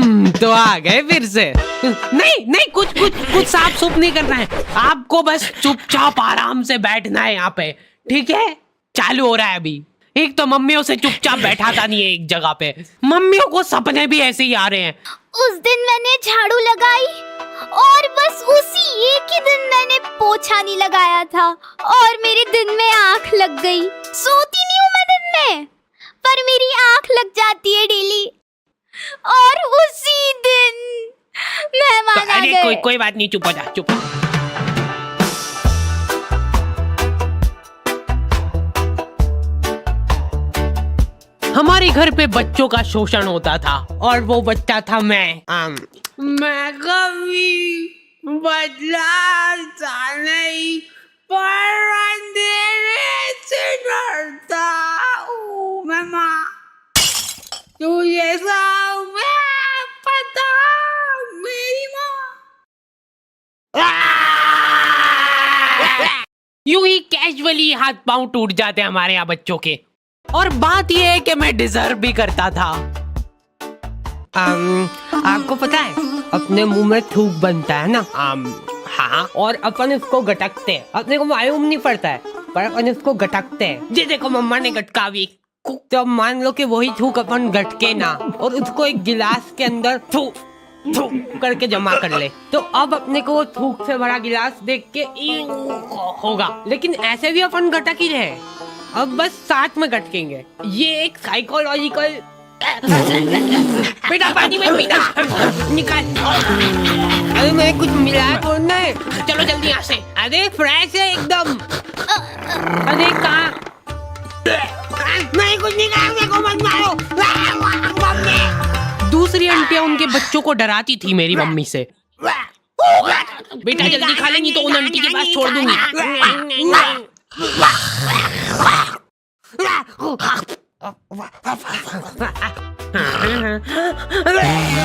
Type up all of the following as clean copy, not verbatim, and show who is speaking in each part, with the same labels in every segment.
Speaker 1: तो आ गए फिर से। नहीं नहीं, कुछ कुछ कुछ साफ सुफ नहीं करना है आपको, बस चुपचाप आराम से बैठना है यहाँ पे, ठीक है? चालू हो रहा है अभी। एक तो मम्मियों से चुपचाप बैठाता नहीं है एक जगह पे, मम्मियों को सपने भी ऐसे ही आ रहे हैं।
Speaker 2: उस दिन मैंने झाड़ू लगाई और बस उसी एक ही दिन मैंने पोछा नहीं लगाया था और मेरे दिन में आंख लग गई। सोती नहीं हूँ मैं दिन में, पर मेरी आंख लग जाती है डेली और उसी दिन मेहमान आ गए।
Speaker 1: कोई बात नहीं, चुप हो जा, चुप। हमारे घर पे बच्चों का शोषण होता था और वो बच्चा था मैं कभी बदलाता नहीं, पर अंधेरे से डरता हूँ मैं माँ, तुझे सब पता मेरी माँ। यूं ही कैजुअली हाथ पांव टूट जाते हमारे यहाँ बच्चों के। और बात यह है कि मैं डिजर्व भी करता था। आपको पता है अपने मुंह में थूक बनता है ना, हाँ, और अपन इसको गटकते हैं, अपने को मालूम नहीं पड़ता है पर अपन इसको गटकते हैं। जी देखो मम्मा ने गटका भी, तो मान लो कि वही थूक अपन गटके ना और उसको एक गिलास के अंदर थूक करके जमा कर ले, तो अब अपने को वो थूक से भरा गिलास देख के होगा, लेकिन ऐसे भी अपन गटक ही रहे, अब बस साथ में गटकेंगे। ये एक साइकोलॉजिकल। बेटा पानी में पीना, निकाल। अरे मैं कुछ मिलाया तो नहीं, चलो जल्दी यहाँ से। अरे फ्रेश है एकदम। अरे कहाँ? नहीं कुछ नहीं कहा, मेरे को मत मारो। दूसरी आंटियां उनके बच्चों को डराती थी मेरी मम्मी से। बेटा जल्दी खा ले, नहीं तो उन आंटी के पास छोड़ दूंगी।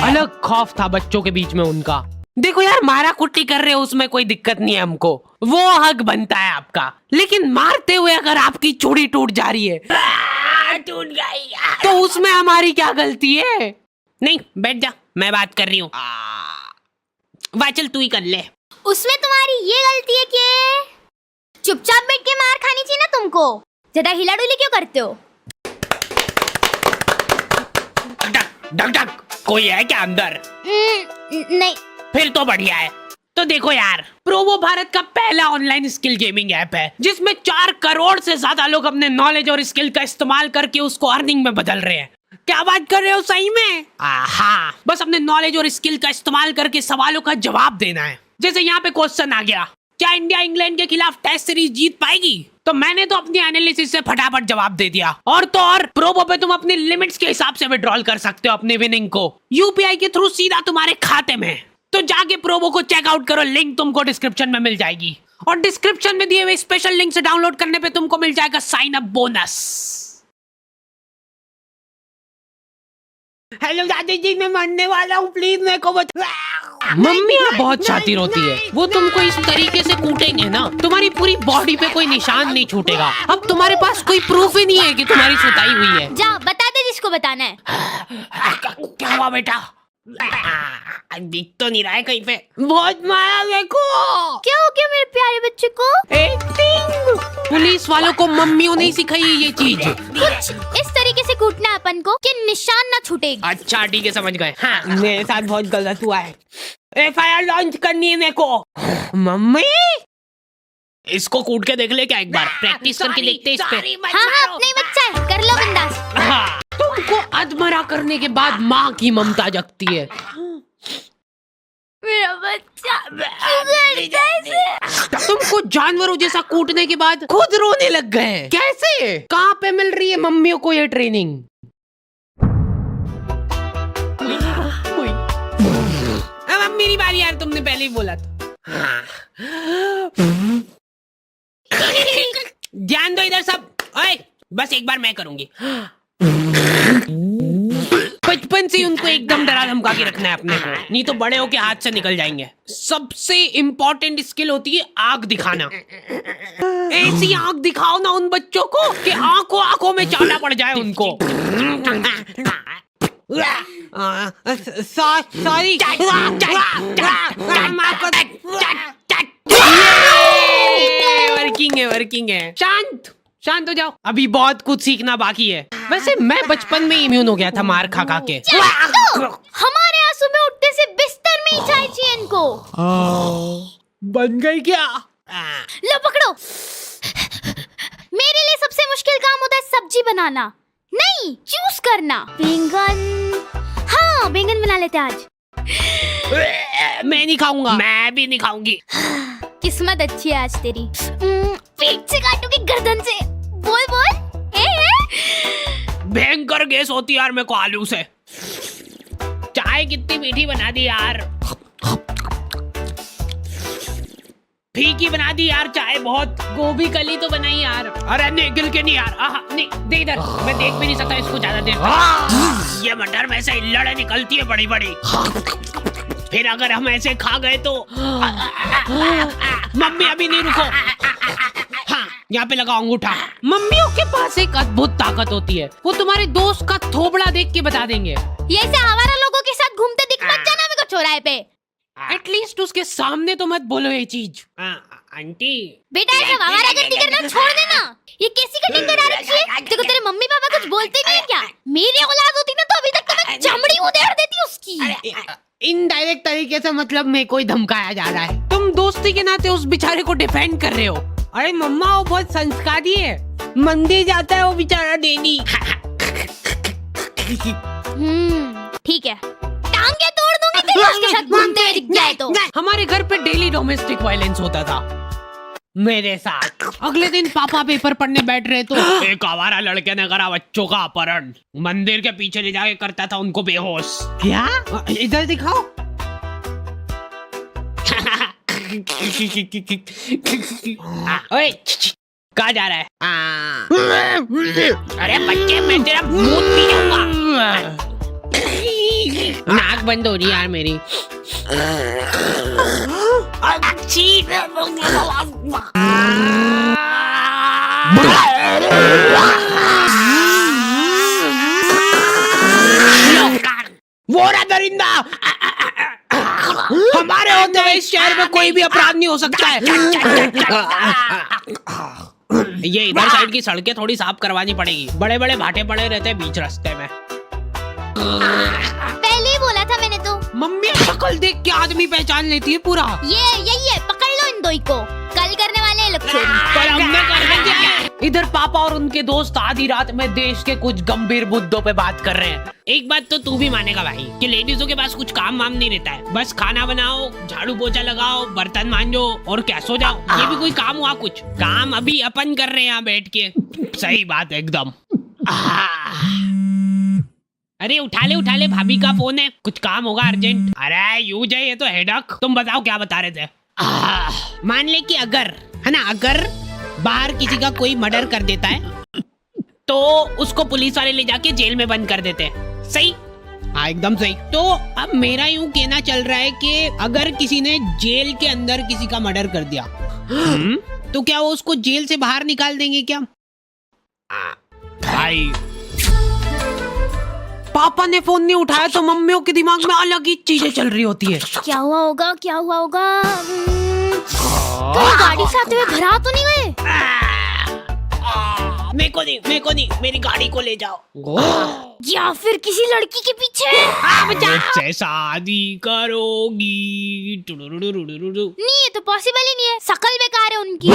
Speaker 1: अलग खौफ था बच्चों के बीच में उनका। देखो यार, मारा कुट्टी कर रहे हो उसमें कोई दिक्कत नहीं है हमको, वो हक बनता है आपका, लेकिन मारते हुए अगर आपकी चूड़ी टूट जा रही है, टूट गई, तो उसमें हमारी क्या गलती है? नहीं बैठ जा, मैं बात कर रही हूँ। वाचल तू ही कर ले।
Speaker 2: उसमें तुम्हारी ये गलती है कि चुपचाप बैठ के मार खानी चाहिए ना तुमको, ज्यादा हिला डुली क्यों करते हो?
Speaker 1: डक डक, कोई है क्या अंदर?
Speaker 2: नहीं।
Speaker 1: फिर तो बढ़िया है। तो देखो यार, प्रोवो भारत का पहला ऑनलाइन स्किल गेमिंग ऐप है जिसमें 4 करोड़ से ज्यादा लोग अपने नॉलेज और स्किल का इस्तेमाल करके उसको अर्निंग में बदल रहे हैं। क्या बात कर रहे हो सही में? हाँ, बस अपने नॉलेज और स्किल का इस्तेमाल करके सवालों का जवाब देना है। जैसे यहाँ पे क्वेश्चन आ गया, क्या इंडिया इंग्लैंड के खिलाफ टेस्ट सीरीज जीत पाएगी? तो मैंने तो अपनी एनालिसिस से फटाफट जवाब दे दिया। और तो और प्रोबो पे तुम अपनी लिमिट्स के हिसाब से विड्रॉल कर सकते हो अपनी विनिंग को यूपीआई के थ्रू सीधा तुम्हारे खाते में। तो जाके प्रोबो को चेकआउट करो, लिंक तुमको डिस्क्रिप्शन में मिल जाएगी, और डिस्क्रिप्शन में दिए हुए स्पेशल लिंक से डाउनलोड करने पे तुमको मिल जाएगा साइन अप बोनस। हेलो दादी जी, मैं मरने वाला हूँ, प्लीज मेरे को बता। मम्मी बहुत शातिर होती है, वो तुमको इस तरीके से कूटेंगे ना तुम्हारी पूरी बॉडी पे कोई निशान नहीं छूटेगा। अब तुम्हारे पास कोई प्रूफ ही नहीं है कि तुम्हारी सुताई हुई है।
Speaker 2: जा बता दे जिसको बताना है।
Speaker 1: क्या हुआ बेटा? दिख तो नहीं रहा है कहीं पे। बहुत मारा मेरे को।
Speaker 2: क्या हो गया मेरे प्यारे बच्चे को?
Speaker 1: एक्टिंग। पुलिस वालों को मम्मियों नहीं सिखाई ये चीज।
Speaker 2: कुछ इस तरीके से कूटना अपन को कि निशान ना छूटे।
Speaker 1: अच्छा ठीक है, समझ गए। हाँ, मेरे साथ बहुत गलत हुआ है, एफआईआर लॉन्च करनी है मेरे को। मम्मी इसको कूट के देख ले क्या, एक बार प्रैक्टिस करके देखते इस पे।
Speaker 2: हाँ हाँ, अपना ही बच्चा है, कर लो बिंदास।
Speaker 1: हाँ, तुमको अधमरा करने के बाद माँ की ममता जगती है।
Speaker 2: मेरा बच्चा
Speaker 1: तुमको जानवरों जैसा कूटने के बाद खुद रोने लग गए हैं। कैसे? कहाँ पे मिल रही है मम्मियों को ये ट्रेनिंग? अब मेरी बारी यार, तुमने पहले ही बोला था। ध्यान दो इधर सब। ओए, बस एक बार मैं करूंगी। बचपन से उनको एकदम डरा धमका के रखना है अपने को, नहीं तो बड़े होके हाथ से निकल जाएंगे। सबसे इम्पोर्टेंट स्किल होती है आग दिखाना। ऐसी आग दिखाओ ना उन बच्चों को कि आंखों आंखों में चाटा पड़ जाए उनको। सॉरी। वर्किंग है। शांत हो जाओ, अभी बहुत कुछ सीखना बाकी है। वैसे मैं बचपन में इम्यून हो गया था मार खा खा के।
Speaker 2: हमारे यहाँ सुबह उठने से बिस्तर में ही चाय चाहिए इनको।
Speaker 1: बन गई क्या?
Speaker 2: लो पकड़ो। मेरे लिए सबसे मुश्किल काम होता है सब्जी बनाना, नहीं चूज करना। बैंगन, हाँ बैंगन बना लेते हैं आज।
Speaker 1: मैं नहीं खाऊंगा। मैं भी नहीं खाऊंगी।
Speaker 2: किस्मत अच्छी है आज तेरी। पेट से काटूंगी गर्दन से। बोल बोल।
Speaker 1: भयंकर गैस होती यार मेरे को आलू से। चाय कितनी मीठी बना दी यार। फीकी बना दी यार चाय बहुत। गोभी कली तो बनाई यार। अरे नहीं गिल के नहीं यार। नहीं दे इधर, मैं देख भी नहीं सकता इसको ज्यादा देर। ये मटर में से लड़े निकलती है बड़ी बड़ी। फिर अगर हम ऐसे खा गए तो मम्मी अभी नहीं रुको। हाँ यहाँ पे लगा अंगूठा। मम्मियों के पास एक अद्भुत ताकत होती है, वो तुम्हारे दोस्त का थोबड़ा देख के बता देंगे।
Speaker 2: ये ऐसे आवारा लोगों के साथ घूमते दिख मत जाना मेरे को चौराहे पे।
Speaker 1: एटलीस्ट उसके सामने तो मत बोलो ये चीज। आंटी
Speaker 2: बेटा ऐसा आवारागर्दी करना छोड़ देना। ये कैसी कटिंग करा रखी है? देखो तेरे मम्मी पापा कुछ बोलते नहीं है क्या? मेरी औलाद होती ना तो अभी तक तो मैं चमड़ी उधेड़ देती उसकी।
Speaker 1: इनडायरेक्ट तरीके से मतलब मेरे को ही धमकाया जा रहा है। तुम दोस्ती के नाते उस बेचारे को डिफेंड कर रहे हो। अरे मम्मा वो बहुत संस्कारी है, मंदिर जाता है वो बेचारा डेली।
Speaker 2: ठीक है, टांगे तोड़ दूंगी तेरी उसके साथ घूमते हुए दिख जाए तो।
Speaker 1: हमारे घर पे डेली डोमेस्टिक वायलेंस होता था मेरे साथ। अगले दिन पापा पेपर पढ़ने बैठ रहे तो एक आवारा लड़के ने करा बच्चों का अपहरण। मंदिर के पीछे ले जाके करता था उनको बेहोश। क्या? इधर दिखाओ। ओए कहाँ जा रहा है? अरे बच्चे मैं तेरा मूत पी जाऊंगा। नाक बंद हो रही यार मेरी। वो रहा दरिंदा। हमारे होते हुए इस शहर में कोई भी अपराध नहीं हो सकता है। ये इधर साइड की सड़कें थोड़ी साफ करवानी पड़ेगी, बड़े बड़े भाटे पड़े रहते हैं बीच रास्ते में।
Speaker 2: पहले ही बोला था मैंने तो।
Speaker 1: मम्मी शक्ल देख के आदमी पहचान लेती है पूरा।
Speaker 2: ये यही है, पकड़ लो इन दो को। कल करने वाले हैं लोग चोरी।
Speaker 1: पर हमने करना क्या है? इधर पापा और उनके दोस्त आधी रात में देश के कुछ गंभीर मुद्दों पे बात कर रहे हैं। एक बात तो तू भी मानेगा भाई कि लेडीजों के पास कुछ काम वाम नहीं रहता है। बस खाना बनाओ, झाड़ू पोछा लगाओ, बर्तन मांजो और क्या सो जाओ। ये भी कोई काम हुआ? कुछ काम अभी अपन कर रहे हैं यहाँ बैठ के। सही बात है एकदम। अरे उठा ले भाभी का फोन है, कुछ काम होगा अर्जेंट। अरे यूं जाए ये तो हेडक। तुम बताओ क्या बता रहे थे? मान ले कि अगर है ना, अगर बाहर किसी का कोई मर्डर कर देता है तो उसको पुलिस वाले ले जाके जेल में बंद कर देते हैं। सही? हाँ एकदम सही। तो अब मेरा यूं कहना चल रहा है कि अगर किसी ने जेल के अंदर किसी का मर्डर कर दिया तो क्या वो उसको जेल से बाहर निकाल देंगे क्या? भाई पापा ने फोन नहीं उठाया तो मम्मियों के दिमाग में अलग ही चीजें चल रही होती है।
Speaker 2: क्या हुआ होगा? कहीं गाड़ी से आते हुए भरा तो नहीं गए?
Speaker 1: मेरे को नहीं, मेरी गाड़ी को ले जाओ।
Speaker 2: या फिर किसी लड़की के पीछे।
Speaker 1: मुझसे शादी करोगी?
Speaker 2: नहीं, ये तो पॉसिबल ही नहीं है। शकल बेकार है उनकी।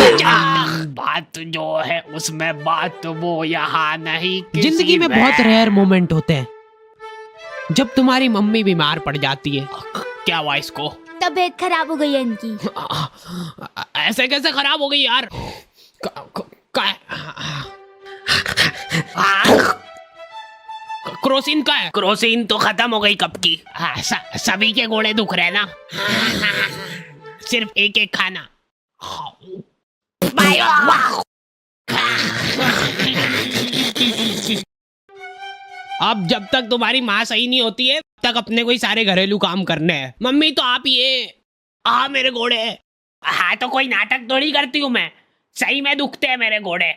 Speaker 1: बात जो है उसमें बात वो यहाँ नहीं। जिंदगी में बहुत रेयर मोमेंट होते हैं जब तुम्हारी मम्मी बीमार पड़ जाती है। क्या हुआ इसको?
Speaker 2: तबीयत खराब हो गई है इनकी।
Speaker 1: ऐसे कैसे खराब हो गई यार? क्रोसिन का है? क्रोसिन तो खत्म हो गई कब की। सभी के गोड़े दुख रहे ना। सिर्फ एक एक खाना। अब जब तक तुम्हारी माँ सही नहीं होती है तक अपने को ही सारे घरेलू काम करने हैं। मम्मी तो आप ये मेरे घोड़े। हाँ तो कोई नाटक थोड़ी करती हूँ मैं, सही में दुखते हैं मेरे घोड़े।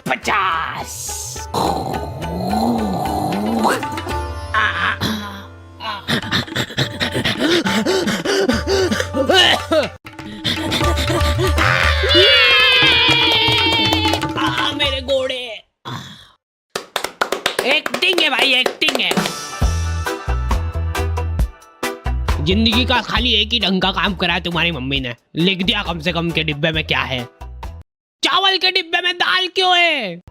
Speaker 1: 50 मेरे घोड़े। एक्टिंग है भाई, एक्टिंग है। जिंदगी का खाली एक ही ढंग का काम करा है तुम्हारी मम्मी ने। लिख दिया कम से कम के डिब्बे में क्या है। चावल के डिब्बे में दाल क्यों है?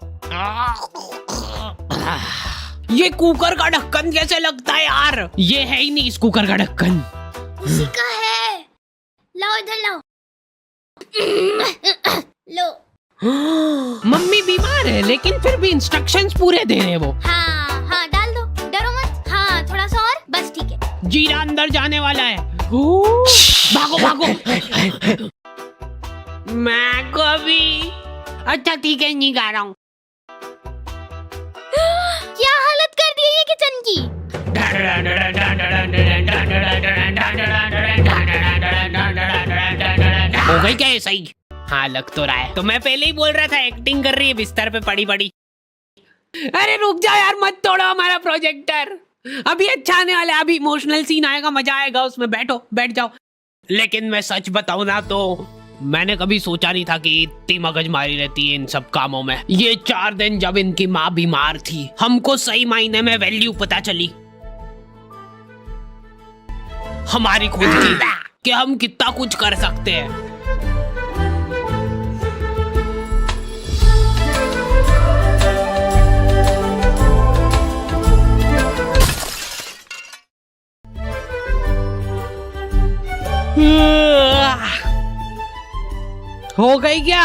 Speaker 1: ये कुकर का ढक्कन कैसे लगता है यार? ये है ही नहीं इस कुकर का ढक्कन।
Speaker 2: उसी का है। लाओ इधर लाओ। लो।
Speaker 1: मम्मी बीमार है लेकिन फिर भी इंस्ट्रक्शंस पूरे दे रहे हैं वो।
Speaker 2: हाँ हाँ डाल दो, डरो मत। हाँ थोड़ा सा और, बस ठीक है।
Speaker 1: जीरा अंदर जाने वाला है। भागो भागो। मैं कभी। अच्छा ठीक है, नहीं गा रहा हूँ।
Speaker 2: क्या हालत कर दी है ये किचन की।
Speaker 1: हो गई क्या ये सही? हाँ लग तो रहा है। तो मैं पहले ही बोल रहा था एक्टिंग कर रही है बिस्तर पे पड़ी पड़ी। अरे रुक जाओ यार, मत तोड़ो हमारा प्रोजेक्टर। अभी अच्छा आने वाला है, अभी इमोशनल सीन आएगा, मजा आएगा उसमें। बैठो, बैठ जाओ। लेकिन मैं सच बताऊं ना तो मैंने कभी सोचा नहीं था कि इतनी मगजमारी रहती है इन सब कामों में। ये 4 दिन जब इनकी माँ बीमार थी, हमको सही मायने में वैल्यू पता चली हमारी खुद की, कि हम कितना कुछ कर सकते हैं। हो गई क्या?